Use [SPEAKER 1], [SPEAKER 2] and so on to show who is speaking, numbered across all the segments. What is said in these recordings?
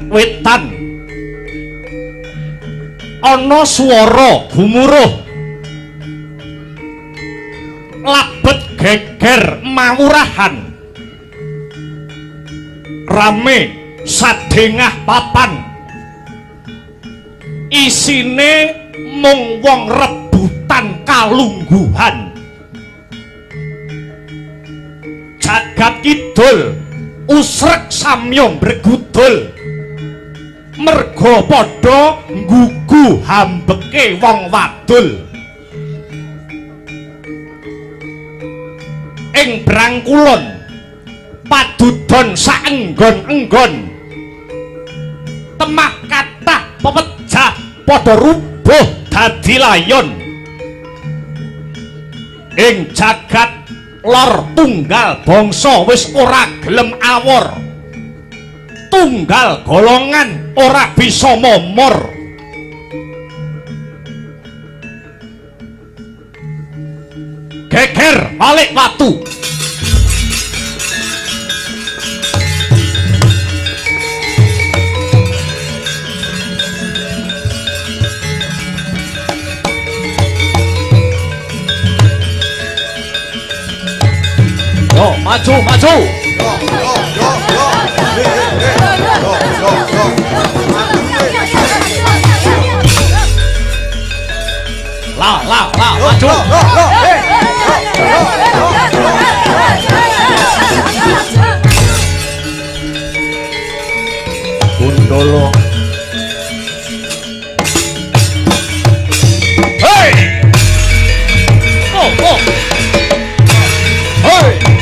[SPEAKER 1] wetan ana swara gumuruh labet geger mawurahan rame sadengah papan isine mung wong rebutan kalungguhan jagat kidul usrek samya bregudul merga padha nggugu hambeke wong wadul ing Brangkulon padudon saenggon-enggon temah kathah pepejah padha rubuh dadi layon ing jagat lor tunggal bangsa wis ora gelem awor tunggal golongan ora bisa momor geger balik watu yo maju maju la maju Gundolo hey oh hey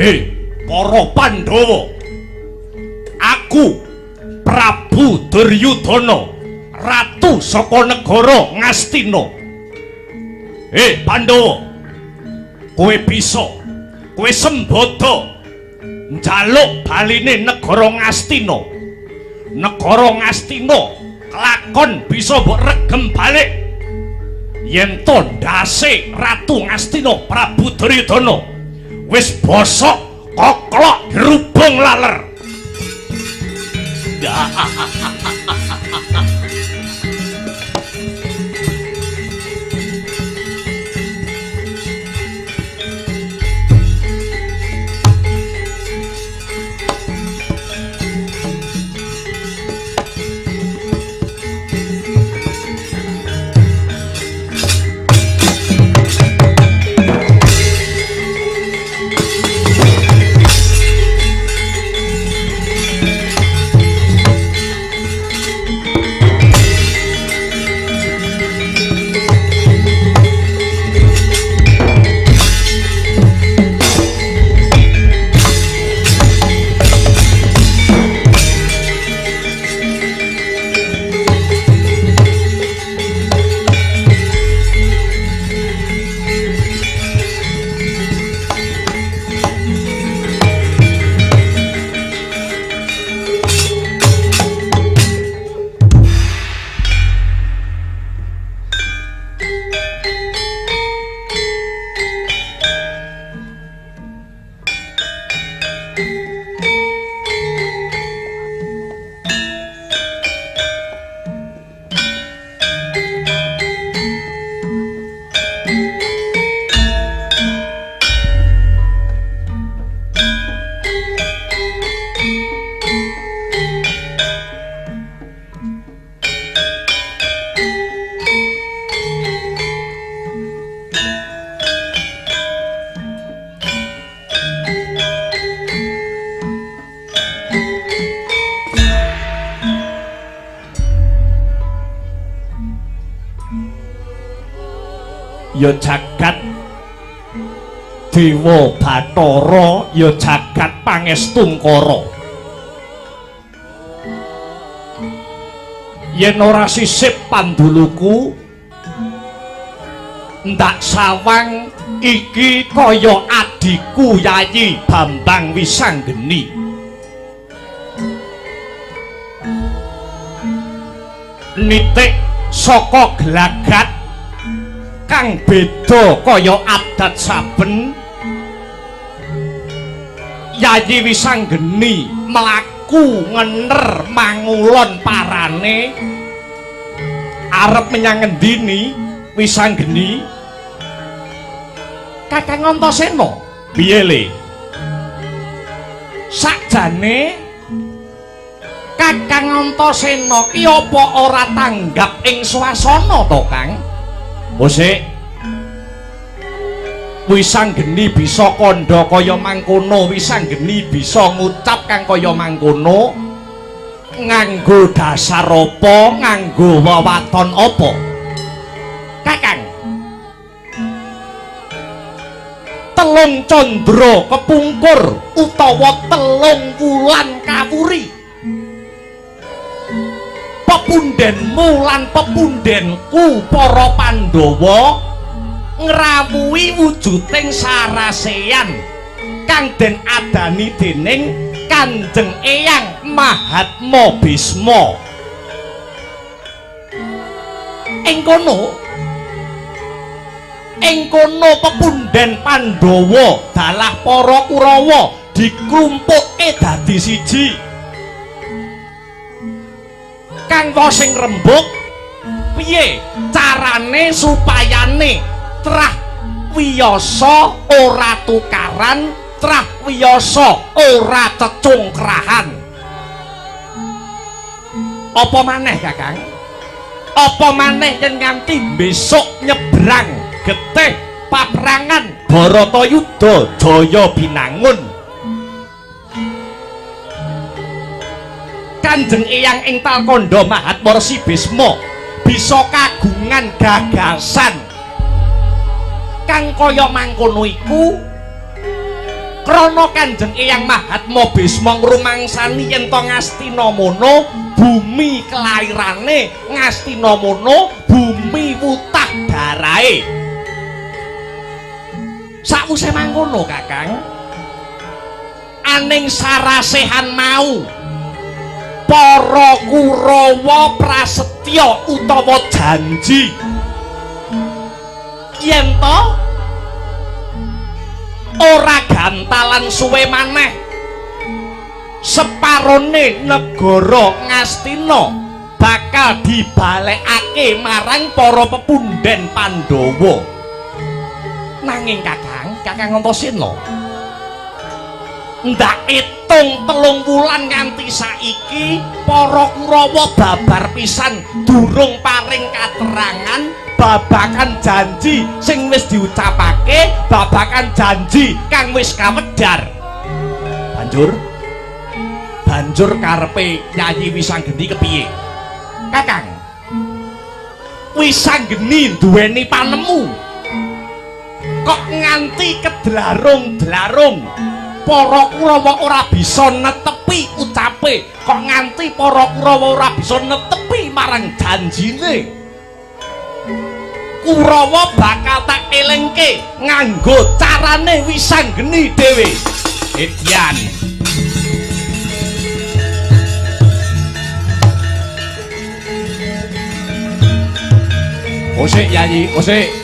[SPEAKER 1] Hei, para Pandhawa. Aku Prabu Duryudana, ratu saka negara Ngastina. Hei Pandhawa, kowe bisa kowe sembodo njaluk baline negara Ngastina. Negara Ngastina kelakon bisa mbok regem balik yen to ndase Ratu Ngastina Prabu Duryudana wis bosok koklok dirubung laler. Ya jagat Dewa Bathara, ya jagat Pangestungkara. Yen ora sisip panduluku, ndak sawang iki kaya adiku Yayi Bambang Wisanggeni. Nitik saka gelagat kang beda kaya adat saben. Yayi Wisanggeni mlaku ngener mangulon parane arep menyang ngendi ni Wisanggeni? Kakang Antasena piye le? Sakjane Kakang Antasena ki apa ora tanggap ing swasana to, Kang? Bosek Wisanggeni bisa kandha kaya mangkono, Wisanggeni bisa ngucap kang kaya mangkono nganggo dasar apa, nganggo wewaton apa? Kakang, telung candra kepungkur utawa telung wulan kawuri, pepundhenmu lan pepundhenku para Pandhawa ngrawuhi wujuding saraseyan kang den adani dening Kanjeng Eyang Mahatma Bisma. Ing kono pepundhen Pandhawa dalah para Kurawa diklumpukke dadi siji. Kang sing rembug piye carane supayane trah wiyasa ora tukaran, trah wiyasa ora cecungkrahan? Apa maneh Kakang? Apa maneh yen nganti besok nyebrang getih paprangan Baratayuda Jaya Binangun, Kanjeng Eyang ing Talkanda Mahatma Resi Bisma bisa kagungan gagasan kang kaya mangkono iku krana Kanjeng Eyang Mahatma Bisma ngrumangsani yen to Ngastinamana bumi kelairane, Ngastinamana bumi wutah darahe. Sak Sawise mangkono Kakang, aning sarasehan mau para Kurawa prasetya utawa janji yen to ora gantalan suwe maneh separone negara Ngastina bakal dibalekake marang para pepunden Pandhawa. Nanging Kakang Antasena ndak itung 3 wulan nganti saiki para Kurawa babar pisan durung paring katerangan babakan janji sing wis diucapake, babakan janji kang wis kawedhar. Banjur karepe Yayi Wisanggeni kepiye? Kakang, Wisanggeni duweni panemu kok nganti kedlarung-dlarung para Kurawa ora bisa netepi ucape, kok nganti para Kurawa ora bisa netepi marang janjine. Kurawa bakal tak elingke nganggo carane Wisanggeni dhewe. Edyan Osik Yayi, osik.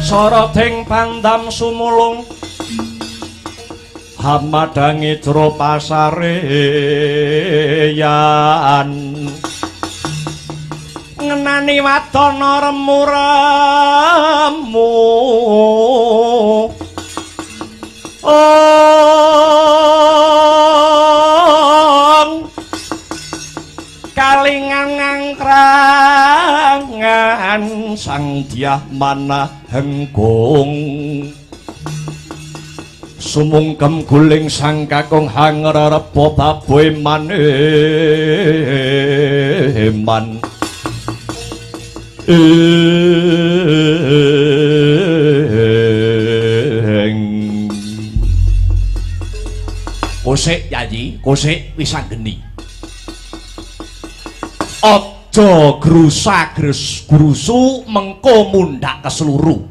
[SPEAKER 1] Sarating pandam sumulung hamadangi jero pasareyan ngenani wadana remu-remu kalingan ngangkrangan sang Dyah Manah Hengkung sumungkem guling sang kakung hangrerebo baboe maneman Kosek Yayi, kosek Wisanggeni. Aja grusa-grusu mengko mundhak kesluru.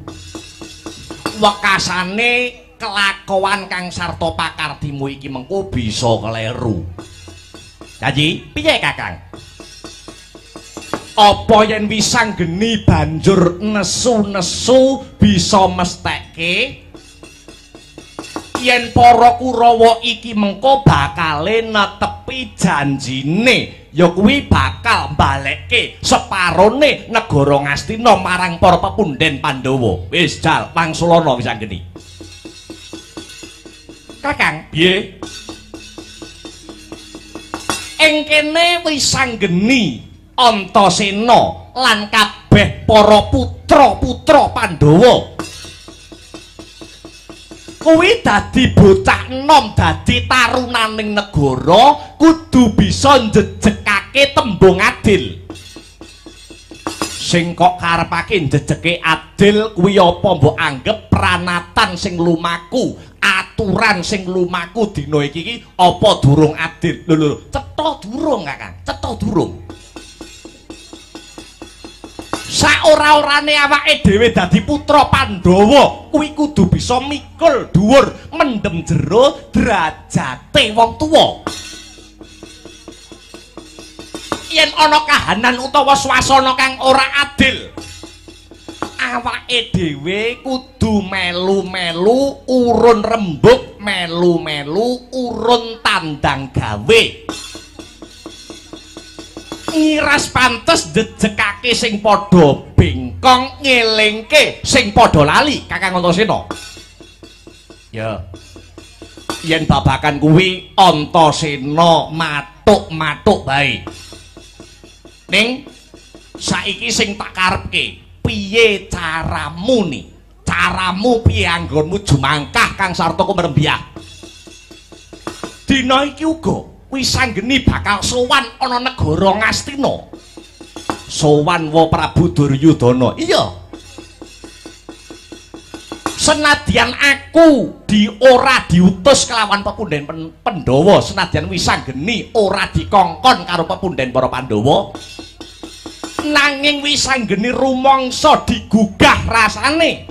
[SPEAKER 1] Wekasane kelakuan kang sarta pakardimu iki mengko bisa kleru. Yayi, piye Kakang? Apa yen Wisanggeni banjur nesu-nesu bisa mestekke yen para Kurawa iki mengko bakale netepi janjine, ya kuwi bakal mbalekke separone negara Ngastina marang para pepunden Pandhawa. Wis jal pangsulana Wisanggeni. Kakang, piye? Ing kene Wisanggeni, Antasena lan kabeh para putra-putra Pandhawa kuwi dadi bocah enom, dadi tarunaning negara kudu bisa njejekake tembung adil. Sing kok karepake njejeke adil kuwi apa mbok anggep pranatan sing lumaku, aturan sing lumaku dina iki apa durung adil? Lho, cetha durung Kakang, cetha durung. Saora-orane awake dhewe dadi putra Pandhawa kuwi kudu bisa mikul dhuwur mendem jero derajate wong tuwa. Yen ana kahanan utawa swasana kang ora adil, awake dhewe kudu melu-melu urun rembug, melu-melu urun tandang gawe. Ngiras pantes jejekake sing padha bengkong, ngelingke sing padha lali. Kakang Antasena. Ya. Yen babakan kuwi Antasena matuk-matuk bae. Ning saiki sing tak karepke, piye caramu ni? Caramu piye anggonmu jumangkah Kang Sarta Kumerembiah? dina iki uga Wisanggeni bakal sowan ana negara Ngastina. Sowan wa Prabu Duryudana. Iya. Senadyan aku ora diutus kelawan pepunden Pandhawa, senadyan Wisanggeni ora dikongkon karo pepunden para Pandhawa, nanging Wisanggeni rumangsa digugah rasane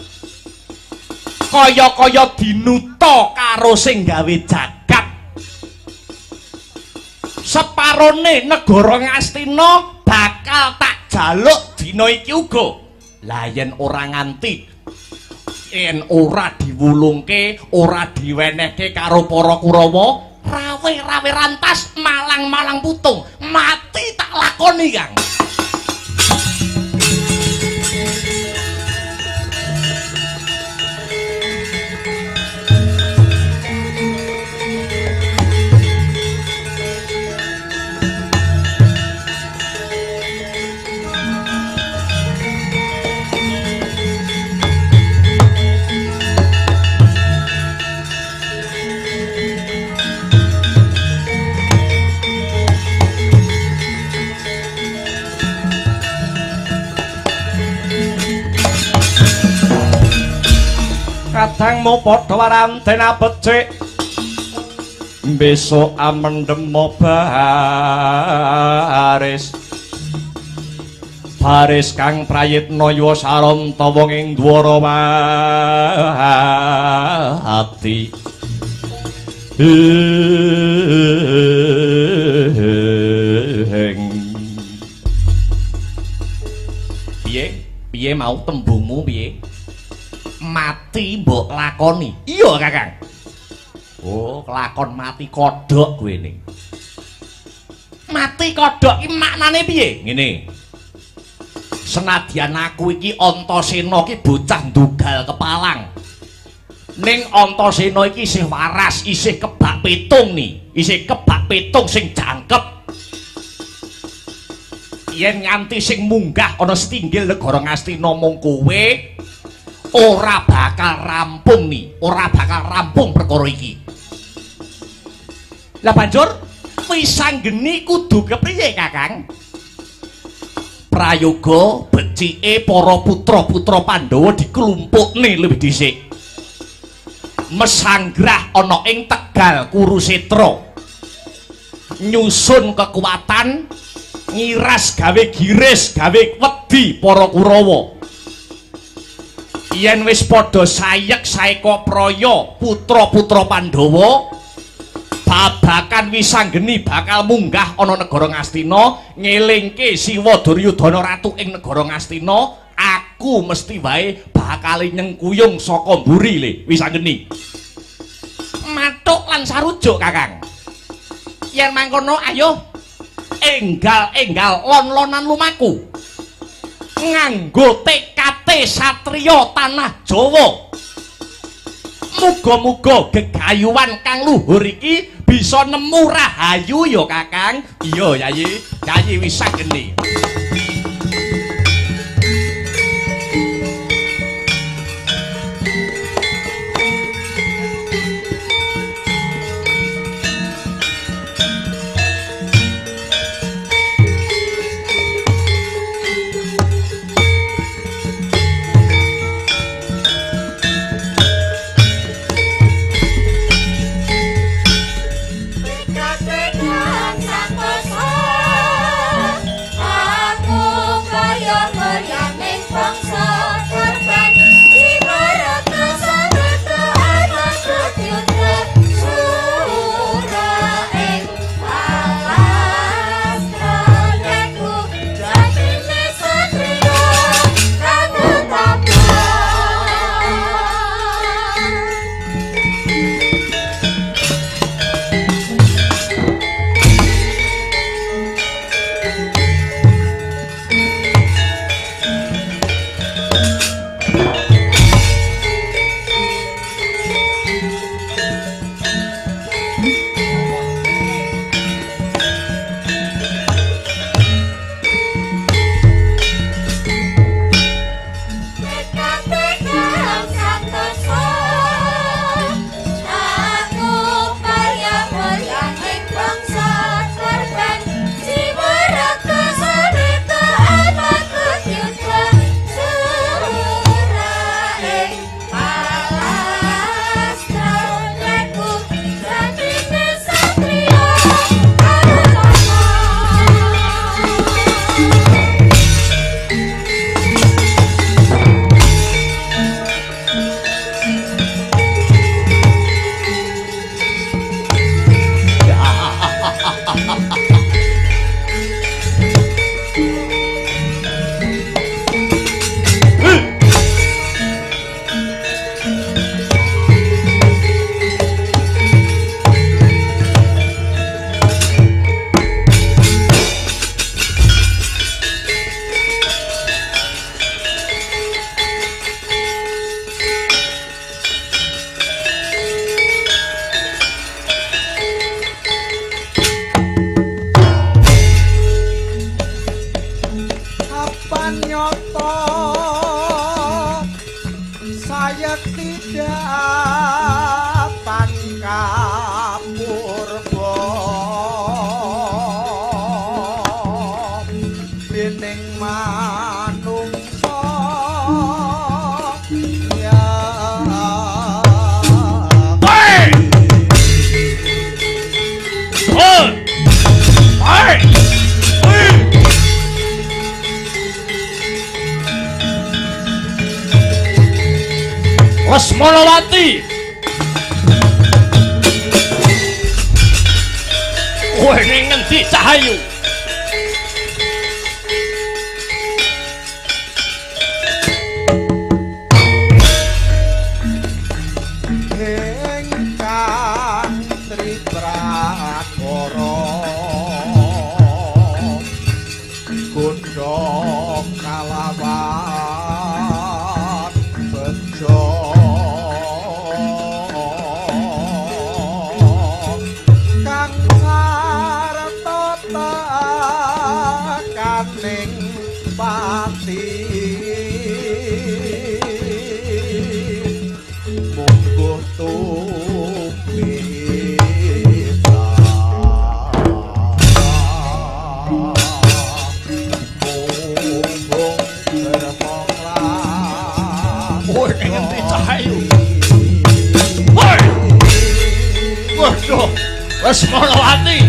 [SPEAKER 1] kaya-kaya dinuta karo sing gawe jagat. Separone negara Ngastina bakal tak jaluk dina iki uga. Lah yen ora nganti, yen ora diwulungke, ora diwenehke karo para Kurawa, rawe-rawe rantas, malang-malang putung, mati tak lakoni, Kang. Kadang mau padha warantena becik besok amendem baris baris kang prayitna yuwa saranta wong ing dwara ati piye mau tembungmu piye? Mati mbok lakoni. Iya, Kakang. Oh, kelakon mati kodhok kowe ning. Mati kodhok iki maknane piye? Ngene. Senadyan aku iki Antasena iki bocah ndugal kepalang. Ning Antasena iki isih waras, isih kebak petung nih. Isih kebak petung sing jangkep. Yen nganti sing munggah ana setinggil negara Ngastina mung kowe ora bakal rampung nih, ora bakal rampung perkara iki. Lah banjur Wisanggeni kudu kepriye, Kakang? Prayoga becike para putra-putra Pandhawa diklumpukne luwih dhisik. Mesanggrah ana ing Tegal Kurusetra. Nyusun kekuatan, ngiras gawe giris, gawe wedi para Kurawa. Yen wis padha sayek saeka praya putra-putra Pandhawa, babakan Wisanggeni bakal munggah ana negara Ngastina ngelingke Siwa Duryudana ratu ing negara Ngastina, aku mesti wae bakal nyengkuyung saka mburi le Wisanggeni. Mathuk lan sarujuk, Kakang. Yen mangkono ayo enggal-enggal lon-lonan lumaku. Nganggo TKT satriya tanah Jawa. Muga-muga gegayuhan kang luhur iki bisa nemu rahayu ya, Kakang. Iya, Yayi. Yayi Wisanggeni.
[SPEAKER 2] Ah purba dening manungsa ya
[SPEAKER 1] Lesmonowati kowe ning ngendi Cahayu
[SPEAKER 2] ingkang triprakara gondhong kalawan bejo kang sarta tekaning pati monggo tumita monggo bermonglah
[SPEAKER 1] kowe ning ngendi Cahayu waduh Lesmonowati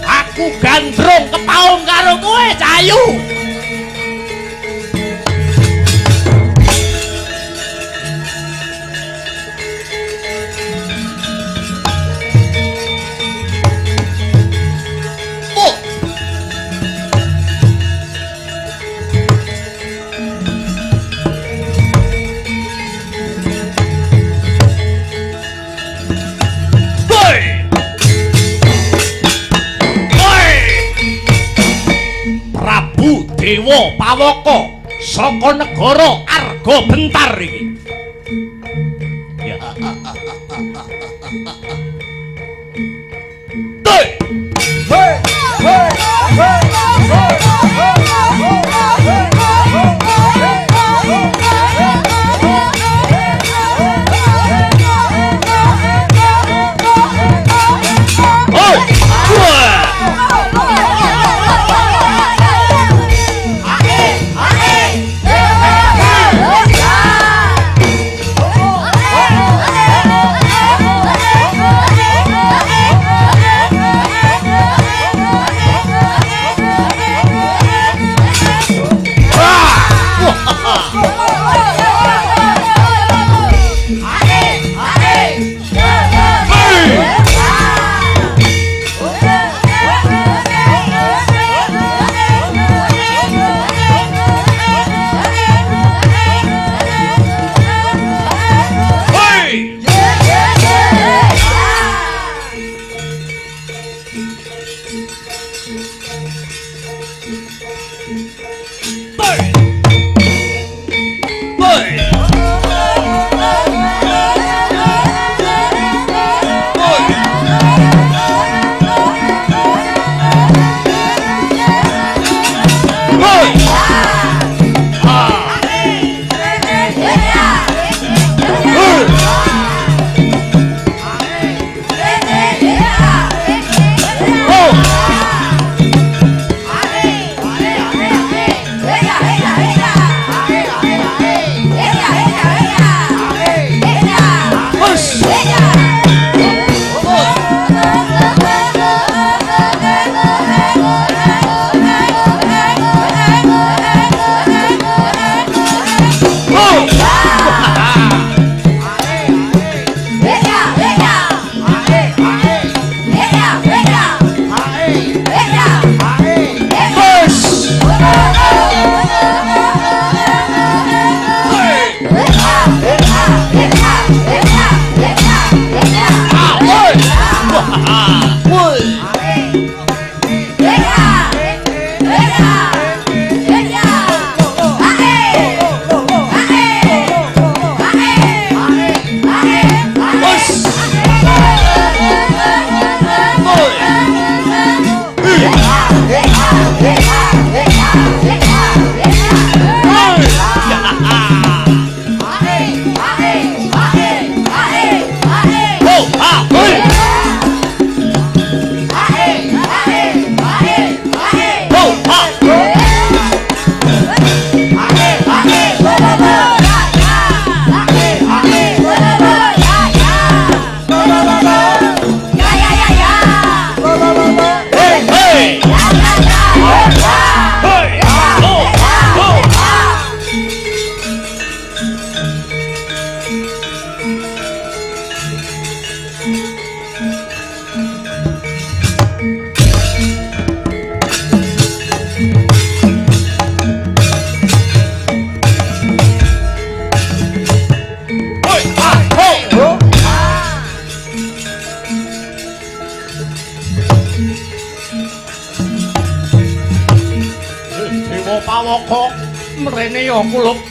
[SPEAKER 1] aku gandrung ketaung karo kowe Cahayu Prabu Dewa Pawaka saka negara Arga Bentar iki. Ya. Pawaka mrene ya Kulup.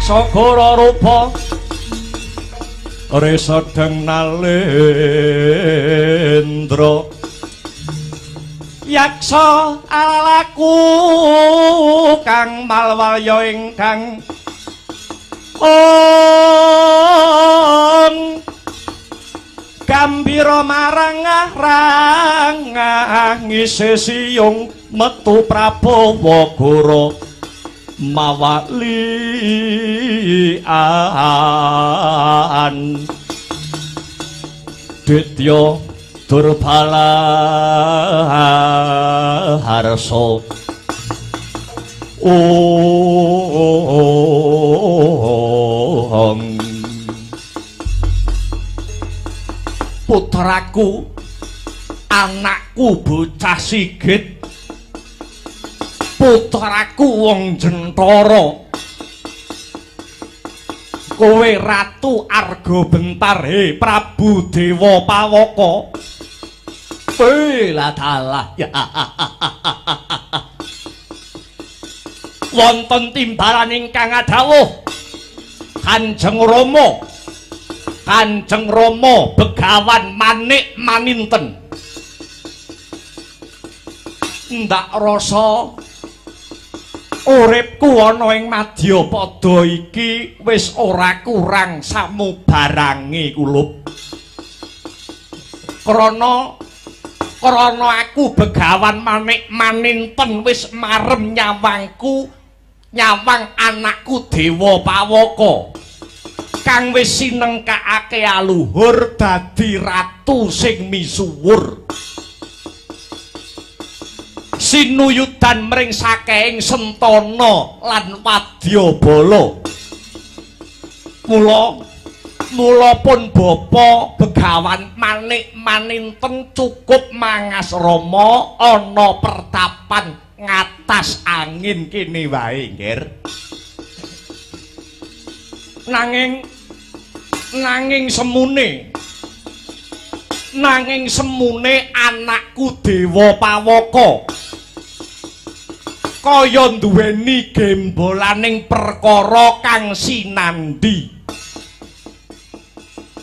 [SPEAKER 1] Sagara rupa resedeng nalendra yaksa alaku kang malwaya ingkang gambira marang ngise siyung metu Prabawa Gora mawalian Ditya Durbala harso putraku anakku bocah sigit putraku wong Jentara kowe ratu Arga Bentar Prabu Dewa Pawaka lah dalah ya wonten timbalan ingkang adhawuh Kanjeng Rama Begawan Manik Maninten ndak rasa uripku ana ing Madyapada iki wis ora kurang samubarange Kulup. Krana aku Begawan Manik Maninten wis marem nyawang anakku Dewa Pawaka kang wis sinengkakake aluhur dadi ratu sing misuwur. Sinuyudan mring saking Sentana lan Wadyabala. Mula pun Bapa Begawan Manik Maninten cukup mangas Rama ana pertapan ngatas angin kene wae, Nggir. Nanging semune anakku Dewa Pawaka kaya duweni gembolaning perkara kang sinandhi.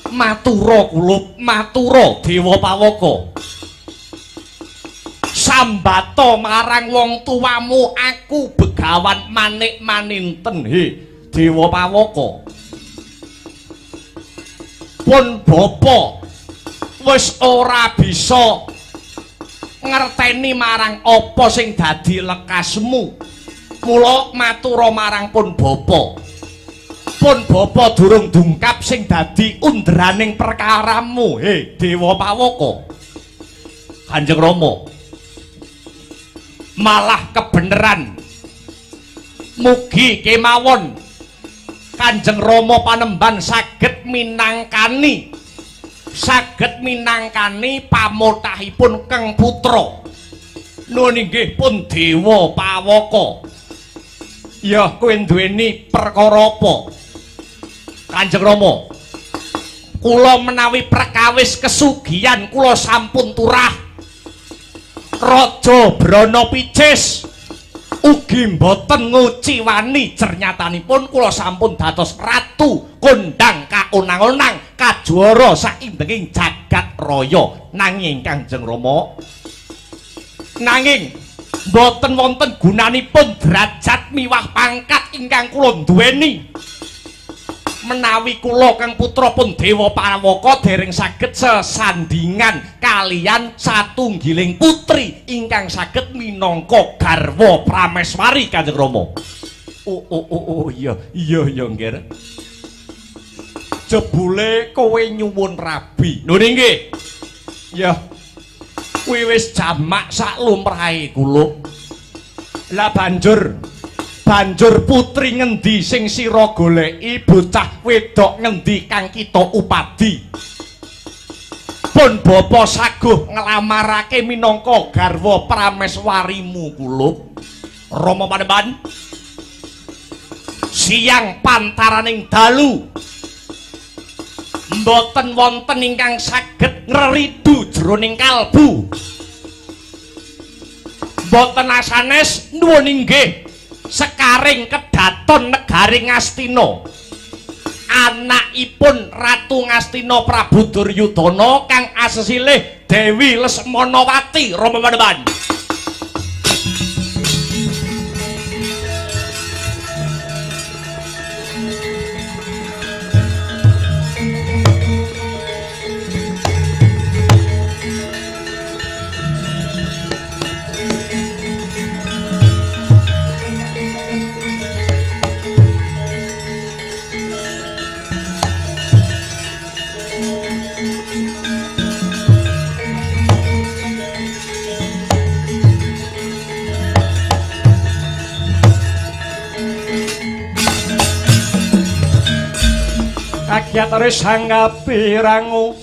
[SPEAKER 1] Matura Kulup, matura Dewa Pawaka. Sambata marang wong tuamu aku Begawan Manik Maninten Dewa Pawaka. Pun Bapa wis ora bisa ngerteni marang apa sing dadi lekasmu. Mula matura marang pun Bapa. Pun Bapa durung dungkap sing dadi underaning perkaramu, Dewa Pawaka. Kanjeng Rama malah kebeneran mugi kemawon Kanjeng Rama Panembahan saged minangkani pamotahipun Kang Putra. Nuwun inggih pun Dewa Pawaka. Ya kowe duweni perkara apa? Kanjeng Rama, kula menawi perkawis kesugihan kula sampun turah. Raja Brana Picis ugi mboten nguciwani jernyatanipun kula sampun dados ratu kondang kaonang-onang kajuara saindenging jagat raya. Nanging Kanjeng Rama, nanging mboten wonten gunanipun derajat miwah pangkat ingkang kula duweni menawi kula Kang Putra pun Dewa Pawaka dereng saged sesandingan kalian satunggiling putri ingkang saged minangka garwa Prameswari. Kanjeng Rama. Oh iya Nggir. jebule kowe nyuwun rabi. Lho nggih. Ya. Kuwi wis jamak sak lumrahe kula. Lah banjur putri ngendi sing sira goleki, bocah wedok ngendi kang kita upadi? Pun bapa saguh nglamarake minangka garwa prameswarimu kulup. Rama Panembahan. Siang pantaraning dalu mboten wonten ingkang saged ngreridu jroning kalbu. Mboten asanes nuwun inggih sekaring kedaton negaring Ngastina. Anakipun Ratu Ngastina Prabu Duryudana kang asesilih Dewi Lesmanawati. Rama Panembahan. Kagiatane sanggapi rangu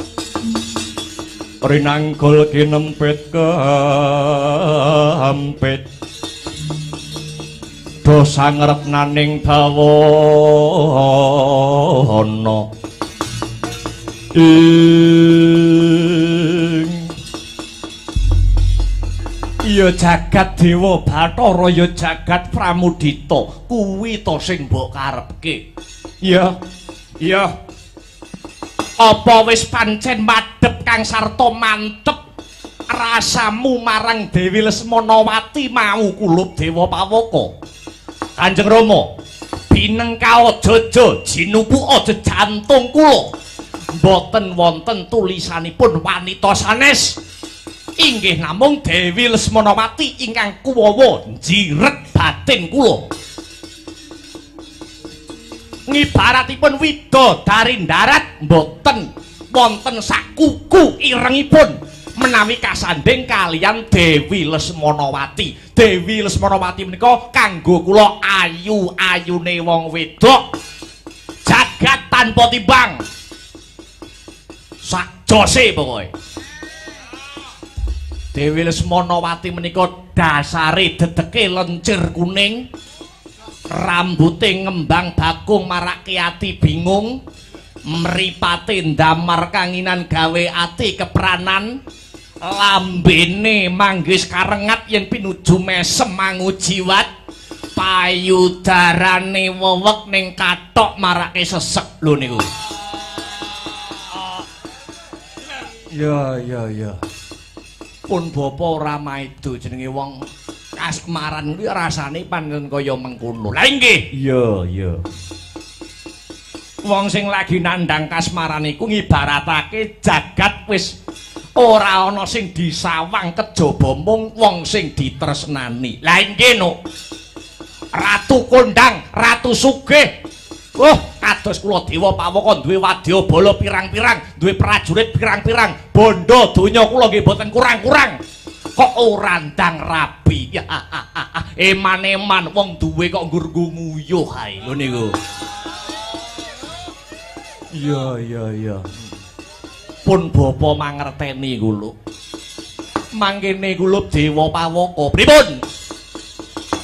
[SPEAKER 1] rinanggul kinempit kehampit dosa ngrepnaning bawana ya jagat dewa Bathara ya jagat Pramudita kuwi to sing mbok karepke. Ya. Apa wis pancen madhep kang sarta mantep rasamu marang Dewi Lesmanawati mau kulup Dewa Pawaka. Kanjeng Rama, binengka jaja jinupu aja jantung kula. Mboten wonten tulisanipun wanita sanes. Inggih namung Dewi Lesmanawati ingkang kuwawa njiret batin kula. Ngibaratipun widodari darat mboten wonten sakuku irengipun menawi kasanding kalian Dewi Lesmanawati. Dewi Lesmanawati menika kanggo kula ayu-ayune wong wedok jagat tanpa timbang sak jose pokoke. Dewi Lesmanawati menika dasare dedeke lencir kuning, rambute ngembang bakung marake ati bingung, mripate ndamar kanginan gawe ati kepranan, lambene manggis karengat yen pinuju mesem mangu jiwat, payudarane wewek ning kathok marake sesek lho niku. Ya. Pun bapa ora maido jenenge wong kasmaran kuwi rasane pancen kaya mengkono. Lah nggih. Iya. Wong sing lagi nandhang kasmaran iku ngibaratake jagat wis ora ana sing disawang kejaba mung wong sing ditresnani. Lah nggih no. Ratu kondang, ratu sugih. Kados kula Dewa Pawaka duwe wadya bala pirang-pirang, duwe prajurit pirang-pirang. Bondo donya kula nggih boten kurang-kurang. Kok ora ndang rabi. Eman-eman wong duwe kok nggur nguyuh ae lho niku. Iya. Pun bapa mangerteni kula. Mangkene kula Dewa Pawaka. Pripun?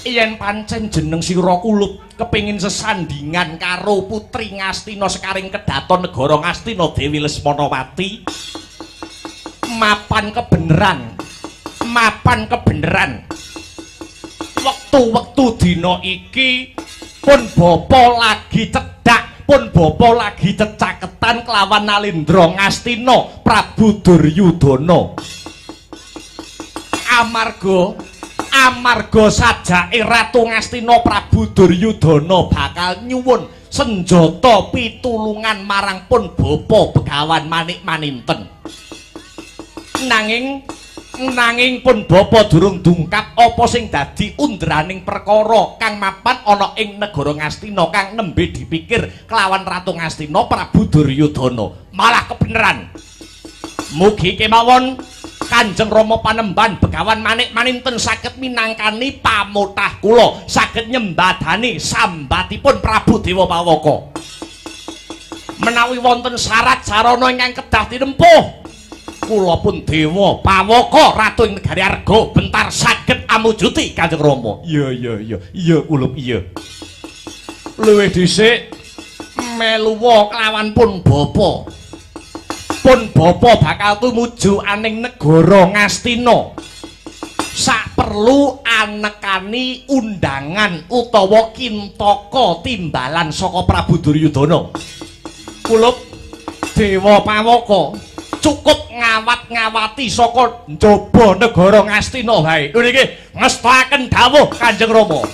[SPEAKER 1] Yen pancen jeneng sira kulup kepingin sesandingan karo Putri Ngastina sekaring kedaton negara Ngastina Dewi Lesmanawati, mapan kebeneran wektu-wektu dina iki pun bapa lagi cedhak, pun bapa lagi cecaketan kelawan Nalendra Ngastina Prabu Duryudana. Amarga sajake Ratu Ngastina Prabu Duryudana bakal nyuwun senjata pitulungan marang pun bapa Begawan Manik Maninten. Nanging Nanging pun bapa durung dungkap apa sing dadi undraning perkara kang mapan ana ing negara Ngastina kang nembe dipikir kelawan Ratu Ngastina Prabu Duryudana. Malah kebeneran. Mugi kemawon Kanjeng Rama Panembahan Begawan Manik maninten saged minangkani pamutah kula saged nyembadani sambatipun Prabu Dewa Pawaka. Menawi wonten syarat sarana ingkang kedah tinempuh kula pun Dewa Pawaka Ratu ing negari Arga bentar saged amujuti Kanjeng Rama. Iya kula iya. Luwih dhisik meluwa kelawan pun bapa. Pun bapa bakal tumuju aning negara Ngastina. Sak perlu anekani undangan utawa kintaka timbalan saka Prabu Duryudana. Kula Dewa Pawaka cukup ngawat-ngawati saka njaba negara Ngastina wae. Lho niki ngestaken dawuh Kanjeng Rama.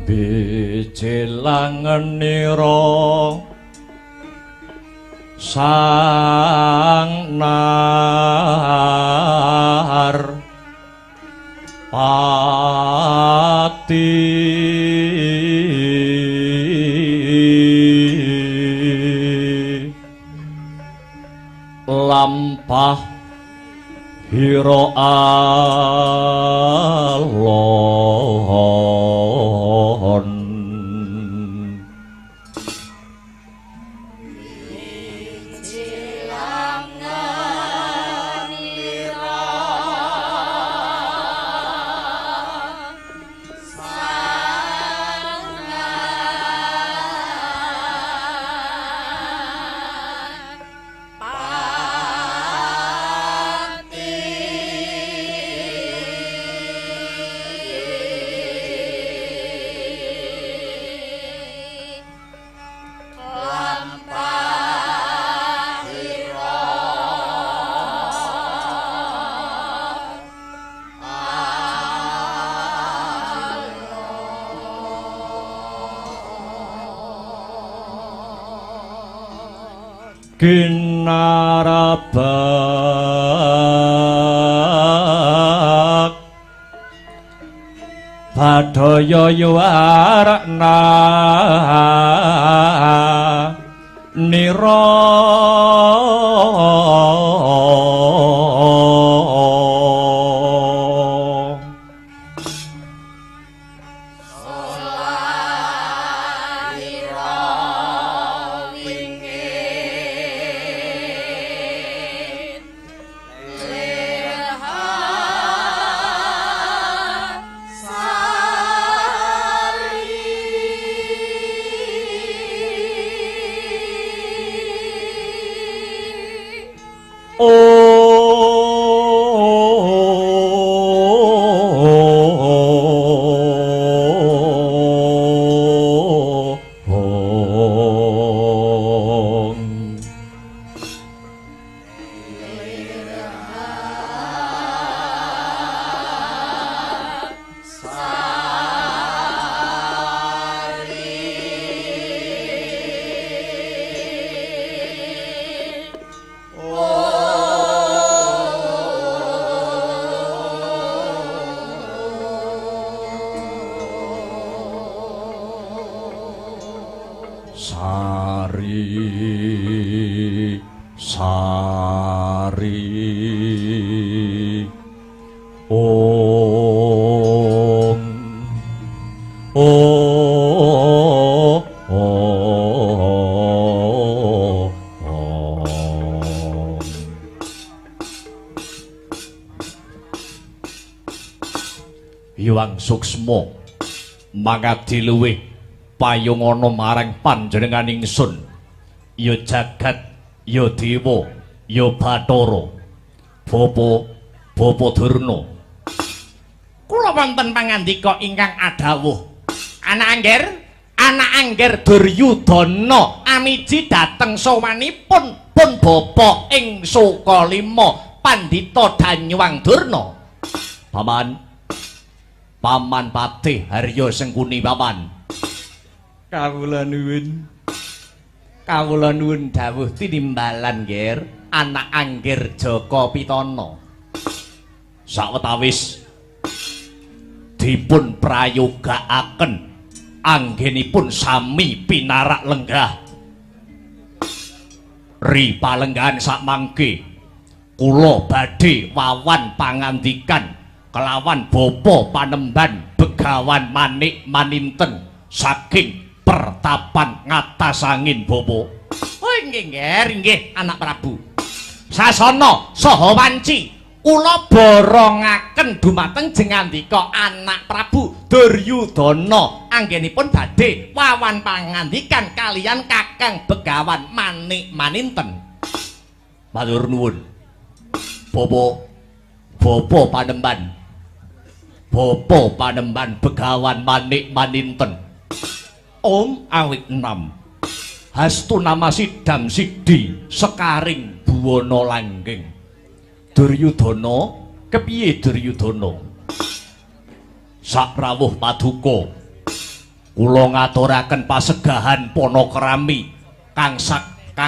[SPEAKER 1] bijelangenira sang nar pati lampah hira alon kinarabak padaya yuwarna nira Hyang Suksma mangadi luwih payungana marang panjenengan ingsun ya jagat ya dewa ya Bathara Bapa Durna kula wonten pangandika ingkang adhawuh anak angger Duryudana amiji dhateng sawanipun pun bapa ing Sukalima Pandhita Danyuwang Durna Paman Patih Harya Sengkuni paman. Kawula nuwun dawuh tinimbalan nggir anak angger Jaka Pitana. Sawetawis dipun prayogakaken anggenipun sami pinarak lenggah. Ri palenggahan sakmangke kula badhe wawan pangandikan kelawan Bapa Panemban Begawan Manik Maninten saking pertapan ngatasangin Bapa. Oh nggih anak Prabu. Sasana saha wanci kula borongaken dumateng jengandika anak Prabu Duryudana anggenipun badhe wawan pangandikan kalian Kakang Begawan Manik Maninten. Matur nuwun. Bapa Panemban Begawan Manik Maninten. Om awit enam hastu nama sidam sigdi sekaring buwana langgeng. Duryudana kepiye Duryudana? Sak rawuh paduka Kula ngaturaken pasegahan Panakrami Kang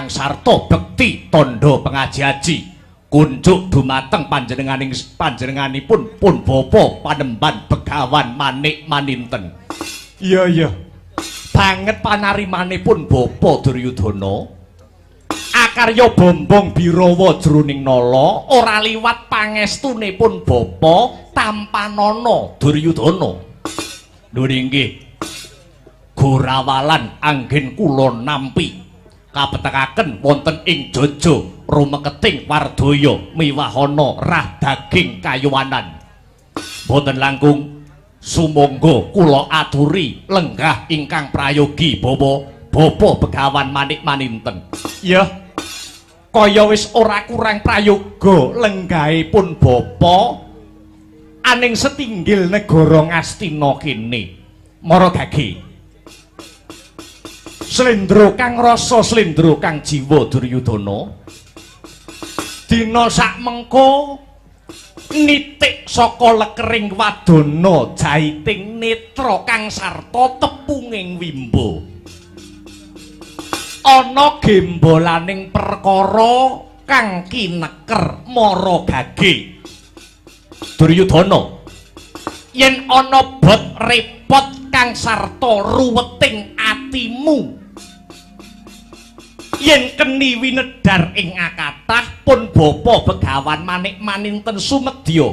[SPEAKER 1] sarta bekti tandha pangaji-aji kunjuk dumateng panjenenganipun pun bapa Panembahan Begawan Manik Maninten. Iya banget panarimanipun Bapa Duryudana. Akarya bombong Birawa jroning nala ora liwat pangestunipun Bapa Tampanana Duryudana. Lho nggih. Gorawalan anggen kula nampi kapetekaken wonten ing Jaja rumeketing Wardaya miwahana rah daging kayuwanan. Boten langkung sumangga kula aturi lenggah ingkang prayogi Bapa Begawan Manik Maninten. Ya, kaya wis ora kurang prayoga lenggahipun Bapa aning setinggil negara Ngastina kene. Mara gage slendra kang rasa slendra kang jiwa Duryudana dina sakmengko nitik saka lekering wadana jaiting netra kang sarta tepunging wimbo ana gembolaning perkara kang kineker mara gage Duryudana yen ana bot repot kang sarta ruweting atimu yen keni winedar ing akatah pun Bapa Begawan Manik Maninten sumedya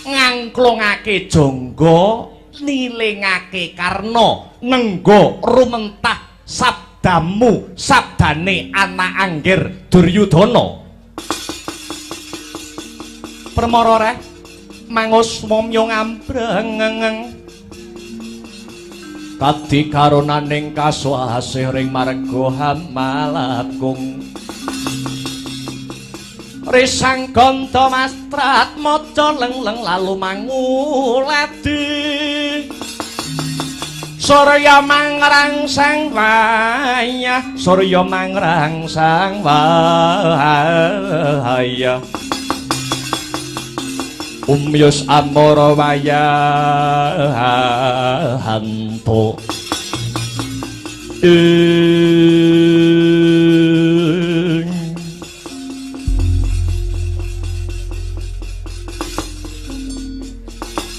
[SPEAKER 1] ngangklungake jangga nilingake karna nengga rumentah sabdamu sabdane anak angger Duryudana. Permara reh mangus momyo ngambreng tadi karonaning kaswasih ring marga Hamalakung risang ganta mastrat maca lengleng lalu manguladi Surya mangrangsang wayah Surya mangrangsang wayah Umyus amara wayahanto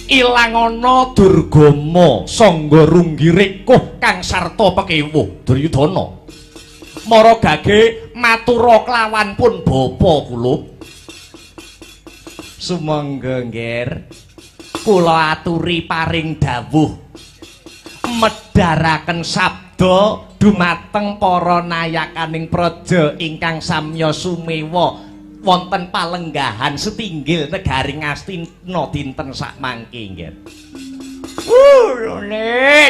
[SPEAKER 1] ilang ana Durgama sangga runggirikuh kang sarta pekewuh Duryudana. Mara gage matura klawan pun bapa kula. Sumangga nggir kula aturi paring dawuh medharaken sabda dumateng para nayakaning praja ingkang samya sumewa wonten palenggahan setinggil negari Ngastina dinten sakmangke nggih.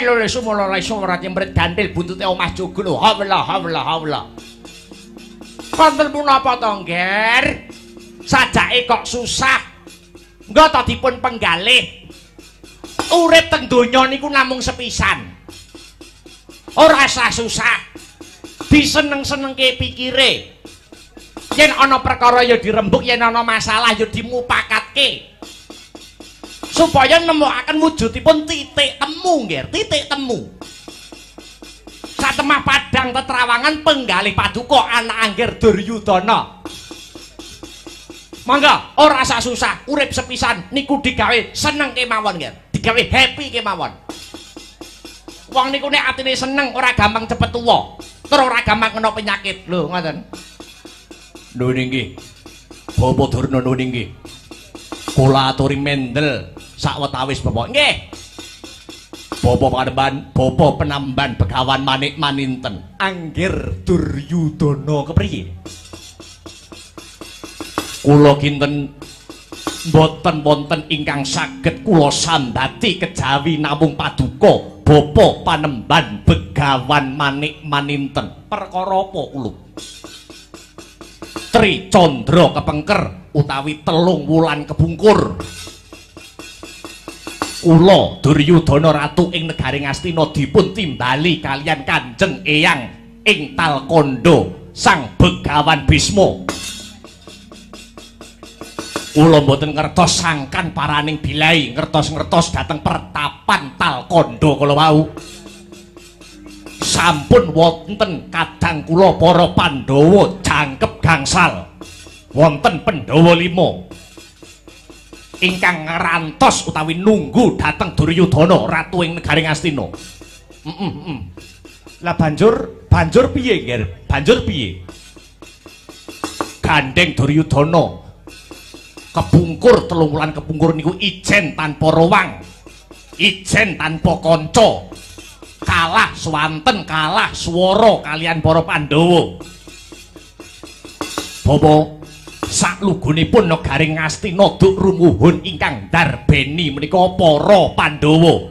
[SPEAKER 1] Lho sumala surat mret gandil buntute omah joglo. Hawla. Wonten punapa to nggir? Sajake kok susah engko ta dipun penggalih urip teng donya niku namung sepisan ora usah susah diseneng-senengke pikire yen ana perkara ya dirembuk yen ana masalah ya dimupakatke supaya nemokaken wujudipun titik temu nggih titik temu satemah padang tetrawangan penggalih paduka anak angger Duryudana. Mangga ora usah susah urip sepisan niku digawe seneng kemawon nggih digawe happy kemawon wong niku nek atine seneng ora gampang cepet tuwa tur ora gampang kena penyakit lho ngoten lho nggih Bapa Durna nggih kula aturi mendel sawetawis Bapak nggih Bapa Penamban Begawan Manik Maninten angger Duryudana kepriye kula kinten boten wonten ingkang saged kula sambati kejawi namung paduka Bapa Panembahan Begawan Manik Maninten. Perkara apa kula? Tri Candra kepengker utawi 3 wulan kepungkur. Kula Duryudana ratu ing negari Ngastina dipun timbali kaliyan Kanjeng Eyang ing Talkanda Sang Begawan Bisma. Kula mboten ngertos sangkan paraning bilai ngertos-ngertos dhateng pertapan Talkanda kandha kala wau sampun wonten kadang kula para Pandhawa jangkep gangsal wonten Pandhawa 5 ingkang ngrantos utawi nunggu dhateng Duryudana ratu ing negaring Astina. Lah banjur piye, Nger? Banjur piye? Gandeng Duryudana kepungkur 3 wulan kepungkur niku ijen tanpa rowang, ijen tanpa kanca, kalah swanten, kalah swara kalian para Pandhawa. Bapa saklugunipun negaring Astina duk rumuhun ingkang ndarbeni menika para Pandhawa.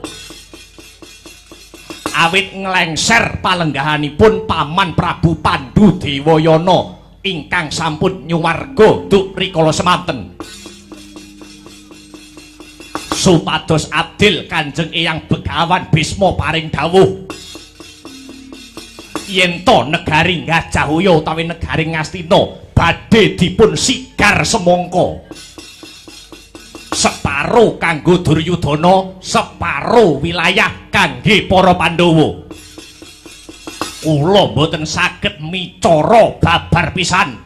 [SPEAKER 1] Awit nglengser palenggahanipun Paman Prabu Pandhu Dewayana ingkang sampun nyuwarga duk rikala semanten. Supados adil Kanjeng Eyang Begawan Bisma paring dawuh yen to negari Gajahhoya utawi negari Ngastina badhe dipun sigar semangka separo kanggo Duryudana separo wilayah kangge para Pandhawa. Kula mboten saged micara babar pisan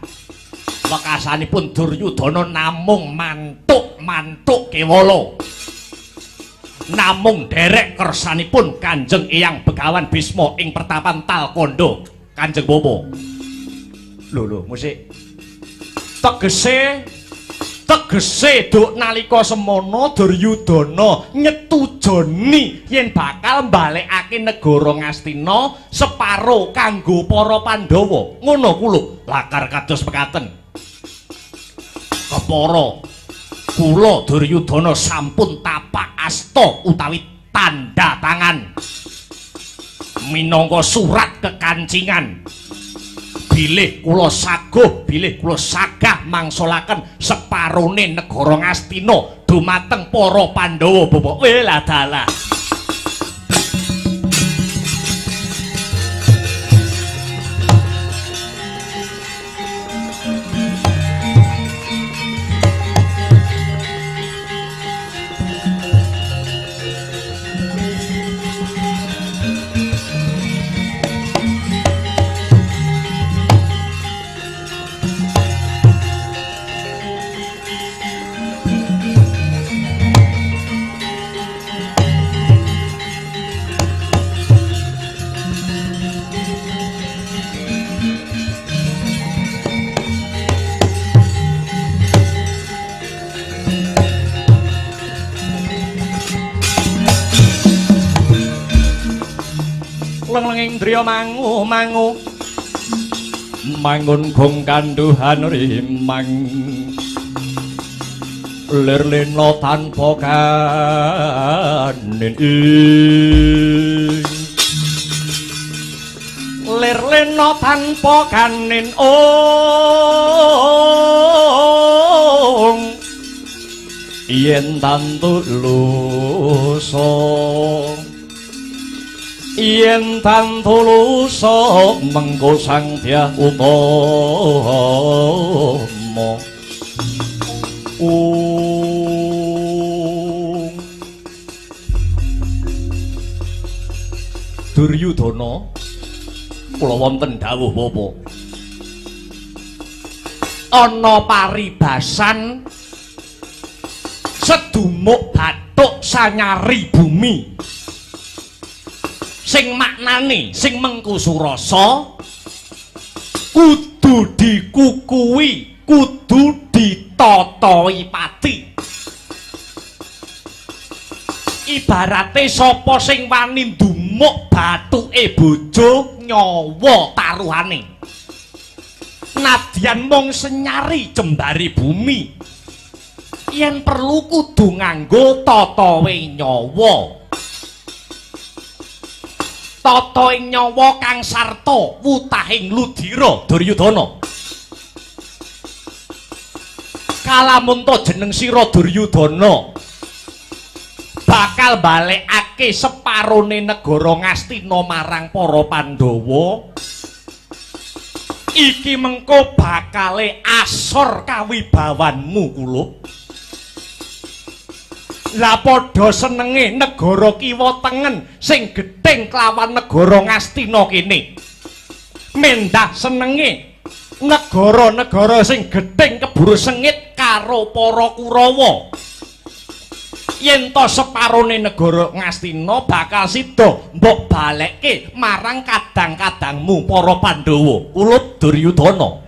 [SPEAKER 1] wekasanipun Duryudana namung mantuk kewala namung derek kersanipun Kanjeng Eyang Begawan Bisma ing pertapan Talkanda. Kanjeng Bapa lho musik tegese duk nalika semono Duryudana nyetujoni yen bakal mbalekake negara Ngastina separo kanggo para Pandhawa. Ngono kula lakar kados mekaten. Kepara kula Duryudana sampun tapak asta utawi tanda tangan minangka surat kekancingan bilih kula saguh bilih kula sagah mangsulaken separone negara Ngastina dumateng para Pandhawa. Bapak lah dalah lenging driya mangu mangun gong kanduhan rimang lirlena tanpa kanin lirlena tanpa kanin yen tantulusa yen tantulusa mengko sang Dyah Utama Duryudana kula wonten dawuh Bapa ana paribasan sedumuk bathuk sanyari bumi sing maknane sing mengkusu rasa kudu dikukuwi kudu ditotoi pati. Ibarate sapa sing wani ndumuk bathuke bojo nyawa taruhane nadyan mung senyari jembare bumi yen perlu kudu nganggo totowe nyawa tata ing nyawa kang sarta wutahing ludira Duryudana. Kalamun to jeneng sira Duryudana bakal balekake separone negara Ngastina marang para Pandhawa, iki mengko bakale asor kawibawanmu kulup. Lah padha senenge negara kiwa tengen sing gething kelawan negara Ngastina kene. Mendah senenge negara-negara sing gething keburu sengit karo para Kurawa. Yen to separone negara Ngastina bakal sida mbok balekke marang kadang-kadangmu para Pandhawa. Ulut Duryudana.